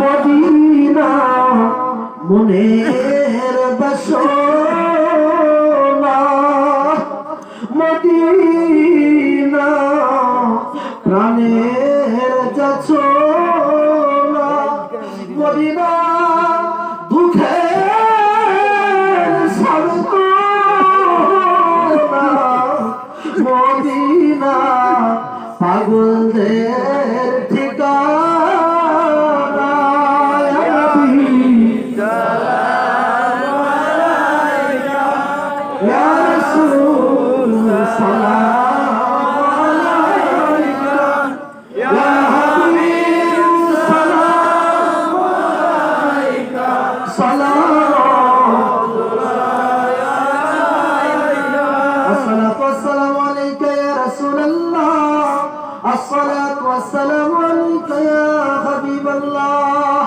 Medina মনের বাসনা, Medina প্রাণের যাচনা, মদিনা দুঃখের সান্ত্বনা, মদিনা পাগলদের ঠিকানা। সালাম আলাইকা ইয়া রাসূল, সালাম আলাইকা ইয়া হাবিব, সালাম আলাইকা, الصلاة والسلام عليك يا رسول الله، الصلاة والسلام عليك يا حبيب الله،